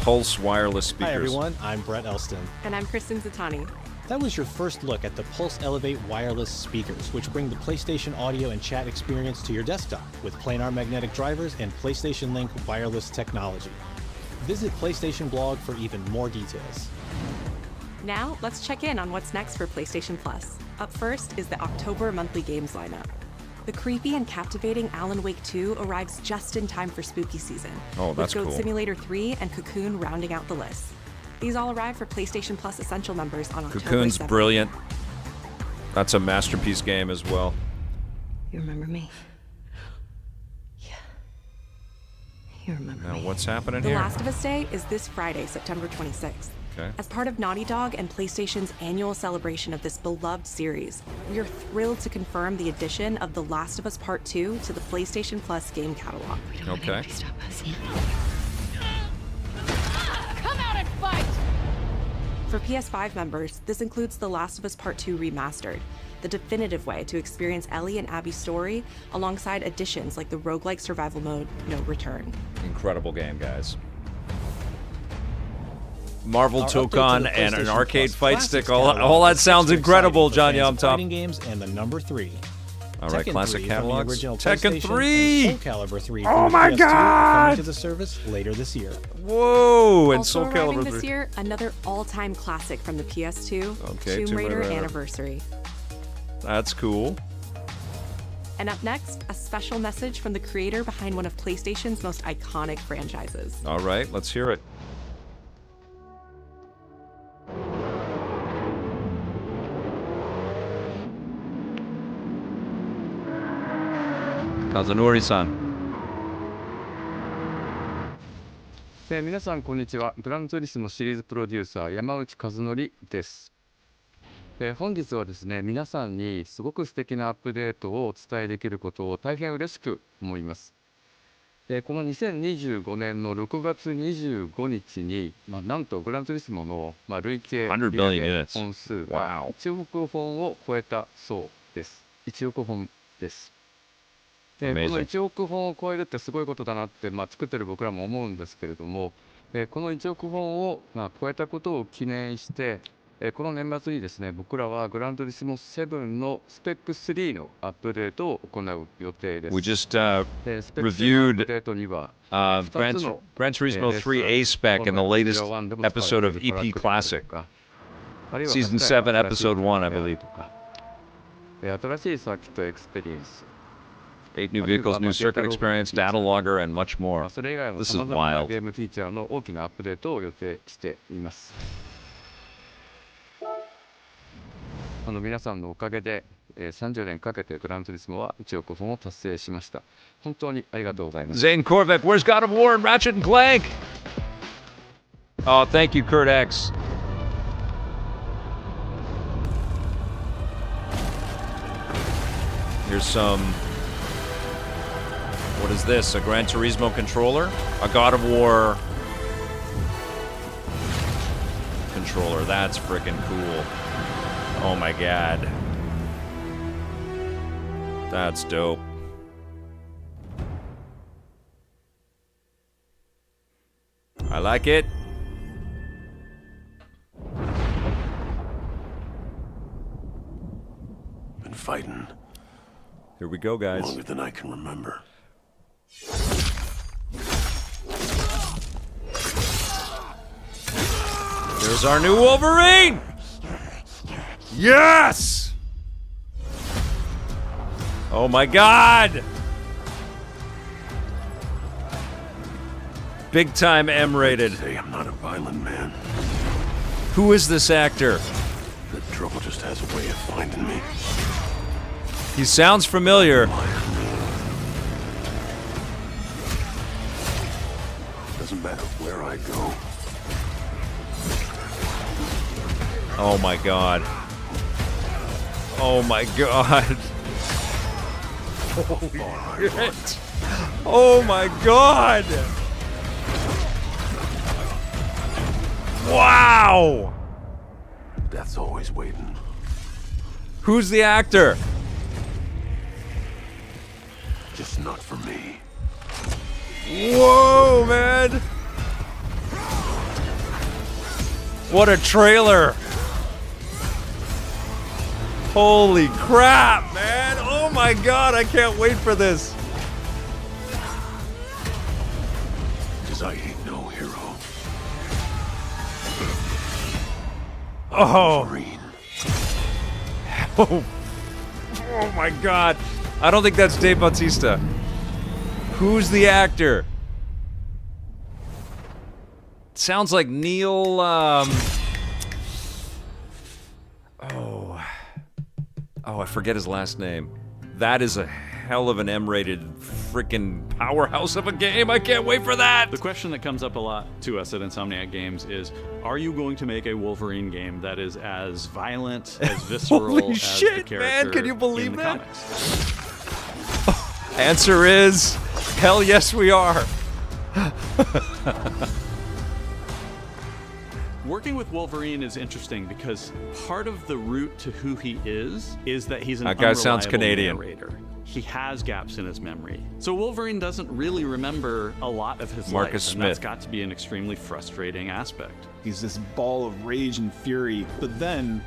Pulse wireless speakers. Hi everyone, I'm Brett Elston. And I'm Kristen Zatani. That was your first look at the Pulse Elevate wireless speakers, which bring the PlayStation audio and chat experience to your desktop with planar magnetic drivers and PlayStation Link wireless technology. Visit PlayStation blog for even more details. Now, let's check in on what's next for PlayStation Plus. Up first is the October monthly games lineup. The creepy and captivating Alan Wake 2 arrives just in time for spooky season. Oh, that's with Goat cool. Simulator 3 and Cocoon rounding out the list. These all arrive for PlayStation Plus Essential members on October 7th. Cocoon's brilliant. That's a masterpiece game as well. You remember me? Yeah. You remember Now, me. what's happening The here? Last of Us Day is this Friday, September 26th. Okay. As part of Naughty Dog and PlayStation's annual celebration of this beloved series, we are thrilled to confirm the addition of The Last of Us Part 2 to the PlayStation Plus game catalog. Okay. Come out and fight! For PS5 members, this includes The Last of Us Part 2 Remastered, the definitive way to experience Ellie and Abby's story, alongside additions like the roguelike survival mode, No Return. Incredible game, guys. Marvel Our update to Tokon the and an PlayStation arcade Plus fight Classics stick. catalog All that is sounds extra incredible, exciting John for fans of Yom Top. fighting games and the number 3. All right, Tekken classic 3 catalogs. From the original Tekken PlayStation 3! And Soul Calibur 3 Oh from the my PS2 are God! coming to the service later this year. Whoa! And Also Soul arriving Calibur this 3. year, another all-time classic from the PS2, Okay, Tomb Raider Raider. Anniversary. That's cool. And up next, a special message from the creator behind one of PlayStation's most iconic franchises. All right, let's hear it. Kazunori-san. 皆さんこんにちは。グランツーリスモシリーズプロデューサー山内和則です。本日はですね、皆さんにすごく素敵なアップデートをお伝えできることを大変嬉しく思います。この2025年の6月25日に、なんとグランツーリスモの、累計売上本数が1億本を超えたそうです。1億本です。この1億本を超えるってすごいことだなって、作ってる僕らも思うんですけれども、この1億本を、超えたことを記念して、この年末にですね、僕らはグラントリスモ7のスペック3のアップデートを行う予定です。We just reviewed Gran Turismo 3A Spec in the latest episode of EP Classic. Season 7, Episode 1, I believe. 新しいサーキットエクスペリエンス。 8 new vehicles, new circuit experience, data logger, and much more. それ以外の This is 様々な wild. ゲームフィーチャーの大きなアップデートを予定しています。皆さんのおかげで、30年かけてグランツーリスモは1億本を達成しました。本当にありがとうございます。 Zane Corvette, where's God of War and Ratchet and Clank? Oh, thank you, Kurt X. Here's some What is this? A Gran Turismo controller? A God of War controller. That's freaking cool. Oh my god. That's dope. I like it. Been fighting. Here we go, guys. Longer than I can remember. There's our new Wolverine! Yes! Oh my god! Big time M-rated. Say I'm not a violent man. Who is this actor? The trouble just has a way of finding me. He sounds familiar. Doesn't matter where I go. Oh my god. Oh my god. Holy shit. Oh my god. Wow. Death's always waiting. Who's the actor? Just not for me. Whoa, man. What a trailer. Holy crap, man. Oh my god, I can't wait for this. Because I ain't no hero. Oh. Wolverine. Oh my god. I don't think that's Dave Bautista. Who's the actor? Sounds like Neil, Oh, I forget his last name. That is a hell of an M-rated freaking powerhouse of a game. I can't wait for that. The question that comes up a lot to us at Insomniac Games is, are you going to make a Wolverine game that is as violent, as visceral Holy as shit, the character man, can you believe in the that? comics? Answer is, hell yes we are. Working with Wolverine is interesting because part of the route to who he is that he's an That guy sounds unreliable Canadian. narrator. He has gaps in his memory. So Wolverine doesn't really remember a lot of his Marcus life, Smith. and that's got to be an extremely frustrating aspect. He's this ball of rage and fury, but then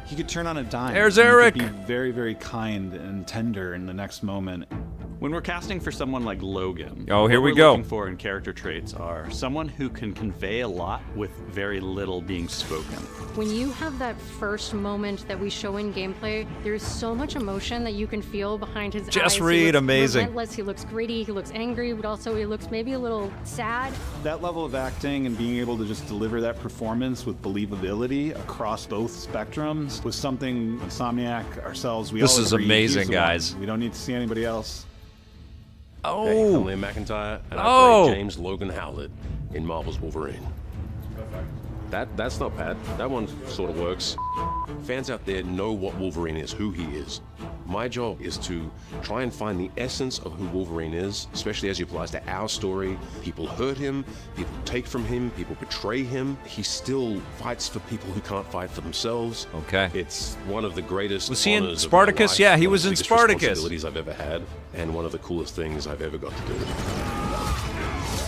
he could turn on a dime. There's and he Eric. could be very, very kind and tender in the next moment. When we're casting for someone like Logan, Oh, here what we we're go. looking for in character traits are someone who can convey a lot with very little being spoken. When you have that first moment that we show in gameplay, there's so much emotion that you can feel behind his eyes. Jess He Reed, looks amazing. Relentless, he looks gritty, he looks angry, but also he looks maybe a little sad. That level of acting and being able to just deliver that performance with believability across both spectrums was something Insomniac, ourselves, we all This is agreed amazing, he's the guys. one. We don't need to see anybody else. Oh. Hey, I'm Liam McIntyre, and I play James Logan Howlett in Marvel's Wolverine. That's not bad. That one sort of works. Fans out there know what Wolverine is, who he is. My job is to try and find the essence of who Wolverine is, especially as he applies to our story. People hurt him, people take from him, people betray him. He still fights for people who can't fight for themselves. Okay. It's one of the greatest Was he in honors of Spartacus? my life, Yeah, he one of was the in biggest Spartacus. responsibilities I've ever had, and one of the coolest things I've ever got to do.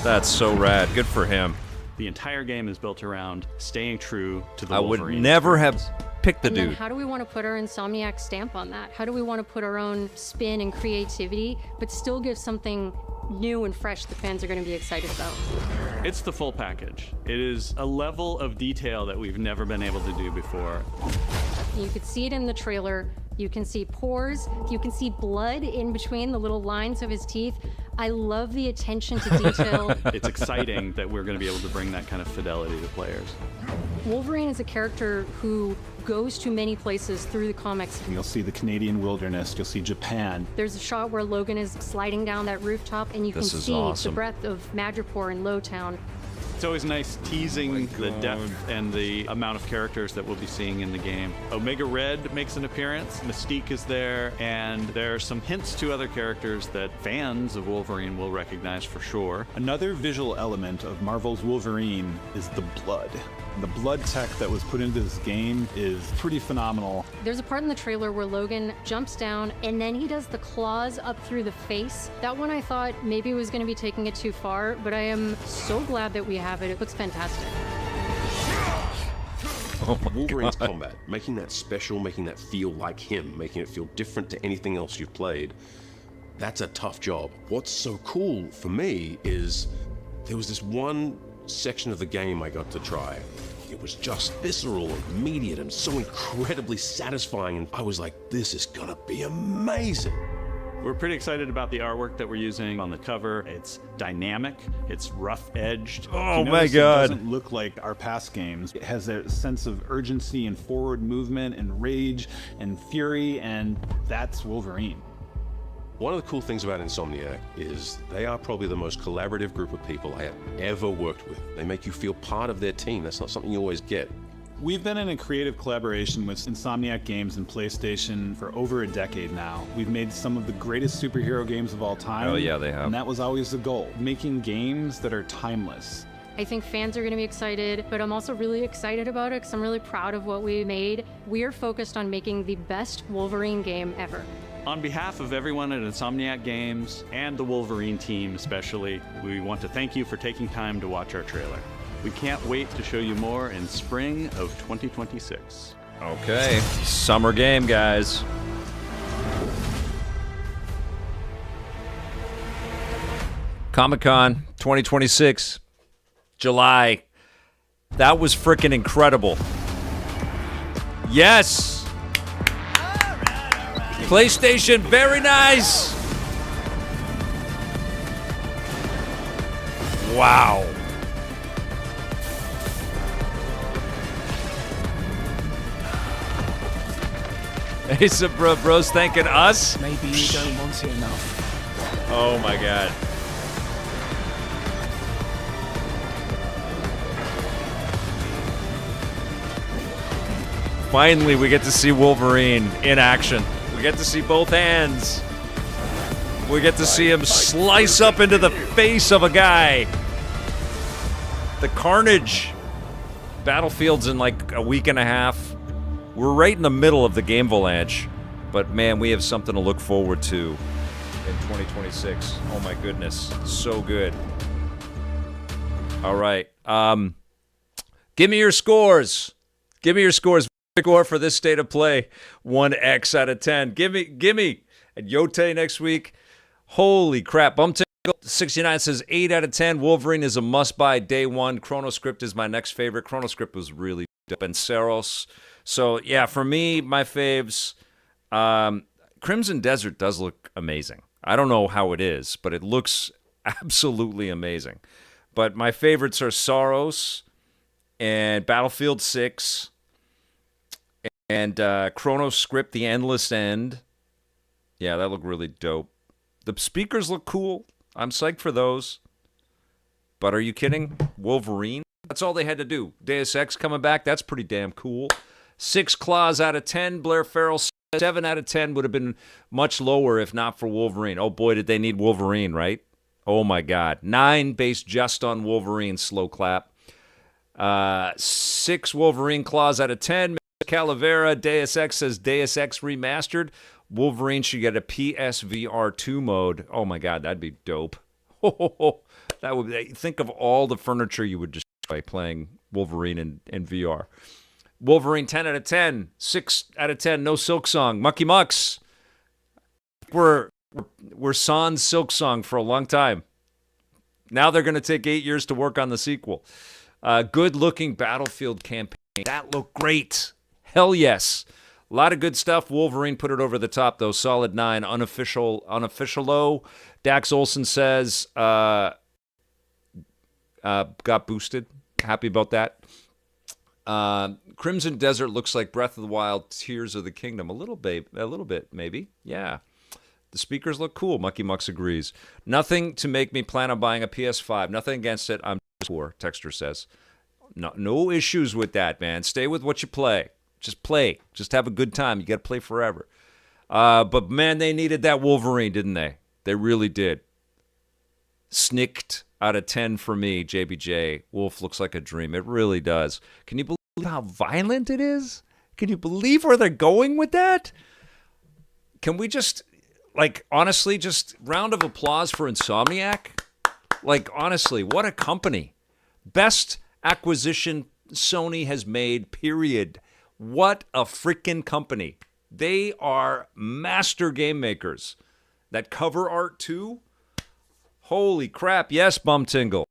That's so rad. Good for him. The entire game is built around staying true to the I would Wolverine never have experience. picked the And then dude. how do we want to put our Insomniac stamp on that? How do we want to put our own spin and creativity, but still give something new and fresh the fans are going to be excited about? It's the full package. It is a level of detail that we've never been able to do before. You could see it in the trailer. You can see pores. You can see blood in between the little lines of his teeth. I love the attention to detail. It's exciting that we're going to be able to bring that kind of fidelity to players. Wolverine is a character who goes to many places through the comics. You'll see the Canadian wilderness, you'll see Japan. There's a shot where Logan is sliding down that rooftop, and you can This is see awesome. the breath of Madripoor in Lowtown. It's always nice teasing the depth and the amount of characters that we'll be seeing in the game. Omega Red makes an appearance, Mystique is there, and there are some hints to other characters that fans of Wolverine will recognize for sure. Another visual element of Marvel's Wolverine is the blood. The blood tech that was put into this game is pretty phenomenal. There's a part in the trailer where Logan jumps down and then he does the claws up through the face. That one I thought maybe was going to be taking it too far, but I am so glad that we have it. It looks fantastic. Wolverine's combat, making that special, making that feel like him, making it feel different to anything else you've played, that's a tough job. What's so cool for me is there was this one section of the game I got to try. It was just visceral and immediate and so incredibly satisfying, and I was like, this is gonna be amazing. We're pretty excited about the artwork that we're using on the cover. It's dynamic, it's rough-edged. Oh my God. It doesn't look like our past games. It has a sense of urgency and forward movement and rage and fury, and that's Wolverine. One of the cool things about Insomniac is they are probably the most collaborative group of people I have ever worked with. They make you feel part of their team. That's not something you always get. We've been in a creative collaboration with Insomniac Games and PlayStation for over a decade now. We've made some of the greatest superhero games of all time. Oh yeah, they have. And that was always the goal, making games that are timeless. I think fans are going to be excited, but I'm also really excited about it because I'm really proud of what we made. We're focused on making the best Wolverine game ever. On behalf of everyone at Insomniac Games and the Wolverine team especially, we want to thank you for taking time to watch our trailer. We can't wait to show you more in spring of 2026. Okay, summer game, guys. Comic-Con 2026, July. That was freaking incredible. Yes! PlayStation, very nice! Wow. Ace of Bros thanking us? Maybe you don't want it enough. Oh my God. Finally, we get to see Wolverine in action. We get to see both hands. We get to see him slice up into the face of a guy. The carnage. Battlefield's in like a week and a half. We're right in the middle of the game avalanche. But man, we have something to look forward to in 2026. Oh my goodness. So good. All right. Give me your scores. Give me your scores. Score for this state of play, 1X out of 10. Gimme. And Yote next week. Holy crap. Bumtingle69 says 8 out of 10. Wolverine is a must-buy day one. Chronoscript is my next favorite. Chronoscript was really dope. And Saros. So, yeah, for me, my faves, Crimson Desert does look amazing. I don't know how it is, but it looks absolutely amazing. But my favorites are Saros and Battlefield 6. And Chronoscript, The Endless End. Yeah, that looked really dope. The speakers look cool. I'm psyched for those. But are you kidding? Wolverine? That's all they had to do. Deus Ex coming back. That's pretty damn cool. 6 claws out of 10. Blair Farrell, 7 out of 10 would have been much lower if not for Wolverine. Oh, boy, did they need Wolverine, right? Oh, my God. 9 based just on Wolverine. Slow clap. 6 Wolverine claws out of 10. Calavera, Deus Ex says Deus Ex Remastered. Wolverine should get a PSVR 2 mode. Oh my God, that'd be dope. That would, think of all the furniture you would destroy playing Wolverine in VR. Wolverine 10 out of 10. 6 out of 10. No Silk Song. Mucky Mucks. We're sans Silk Song for a long time. Now they're going to take 8 years to work on the sequel. Good looking Battlefield campaign. That looked great. Hell yes. A lot of good stuff. Wolverine put it over the top, though. Solid 9. Unofficial-o. Dax Olsen says, got boosted. Happy about that. Crimson Desert looks like Breath of the Wild, Tears of the Kingdom. A little bit, maybe. Yeah. The speakers look cool. Mucky Mucks agrees. Nothing to make me plan on buying a PS5. Nothing against it. I'm poor, Texter says. No issues with that, man. Stay with what you play. Just play. Just have a good time. You got to play forever. But, man, they needed that Wolverine, didn't they? They really did. Snicked out of 10 for me, JBJ. Wolf looks like a dream. It really does. Can you believe how violent it is? Can you believe where they're going with that? Can we just, like, honestly, just round of applause for Insomniac? Like, honestly, what a company. Best acquisition Sony has made, period. What a freaking company. They are master game makers. That cover art, too? Holy crap. Yes, Bum Tingle.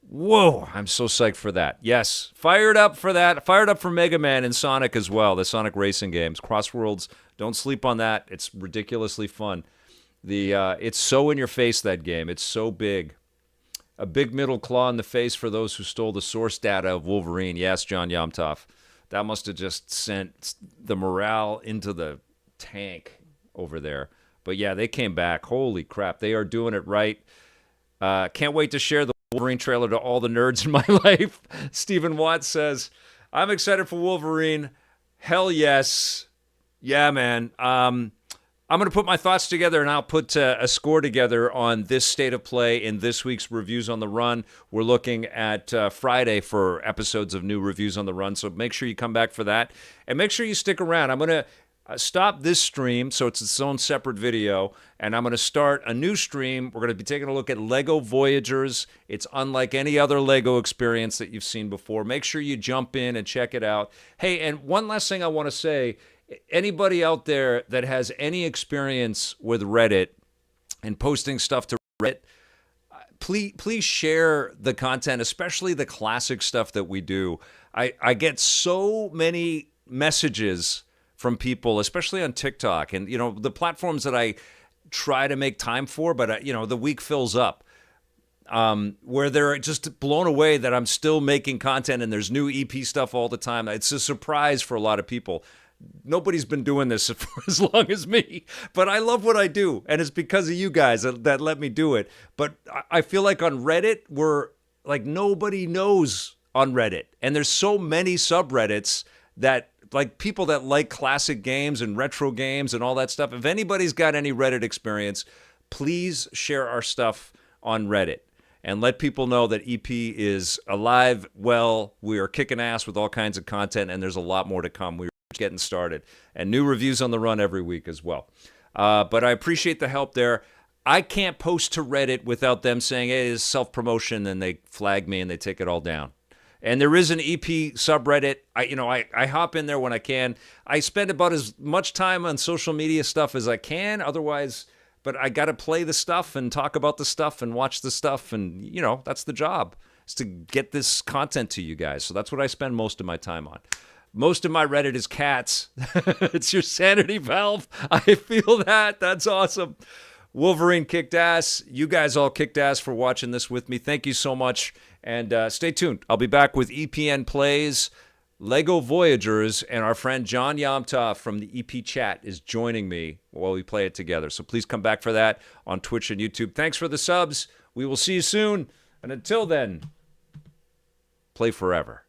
Whoa, I'm so psyched for that. Yes, fired up for that. Fired up for Mega Man and Sonic as well, the Sonic racing games. Crossworlds, don't sleep on that. It's ridiculously fun. It's so in your face, that game. It's so big. A big middle claw in the face for those who stole the source data of Wolverine. Yes, John Yomtov. That must have just sent the morale into the tank over there. But yeah, they came back. Holy crap, they are doing it right. Can't wait to share the Wolverine trailer to all the nerds in my life. Stephen Watts says, I'm excited for Wolverine. Hell yes. Yeah, man. I'm going to put my thoughts together, and I'll put a score together on this state of play in this week's Reviews on the Run. We're looking at Friday for episodes of new Reviews on the Run, so make sure you come back for that. And make sure you stick around. I'm going to stop this stream, so it's its own separate video, and I'm going to start a new stream. We're going to be taking a look at LEGO Voyagers. It's unlike any other LEGO experience that you've seen before. Make sure you jump in and check it out. Hey, and one last thing I want to say, anybody out there that has any experience with Reddit and posting stuff to Reddit, please share the content, especially the classic stuff that we do. I get so many messages from people, especially on TikTok and, the platforms that I try to make time for, but, the week fills up, where they're just blown away that I'm still making content and there's new EP stuff all the time. It's a surprise for a lot of people. Nobody's been doing this for as long as me, but I love what I do, and it's because of you guys that let me do it. But I feel like on Reddit, we're like nobody knows on Reddit, and there's so many subreddits that like people that like classic games and retro games and all that stuff. If anybody's got any Reddit experience, please share our stuff on Reddit and let people know that EP is alive. Well, we are kicking ass with all kinds of content, and there's a lot more to come. We're just getting started, and new Reviews on the Run every week as well. But I appreciate the help there. I can't post to Reddit without them saying, hey, it's self-promotion, and they flag me and they take it all down. And there is an EP subreddit. I hop in there when I can. I spend about as much time on social media stuff as I can. Otherwise, but I got to play the stuff and talk about the stuff and watch the stuff. And, that's the job, is to get this content to you guys. So that's what I spend most of my time on. Most of my Reddit is cats. It's your sanity valve. I feel that. That's awesome. Wolverine kicked ass. You guys all kicked ass for watching this with me. Thank you so much. And stay tuned. I'll be back with EPN Plays, LEGO Voyagers, and our friend John Yomtov from the EP chat is joining me while we play it together. So please come back for that on Twitch and YouTube. Thanks for the subs. We will see you soon. And until then, play forever.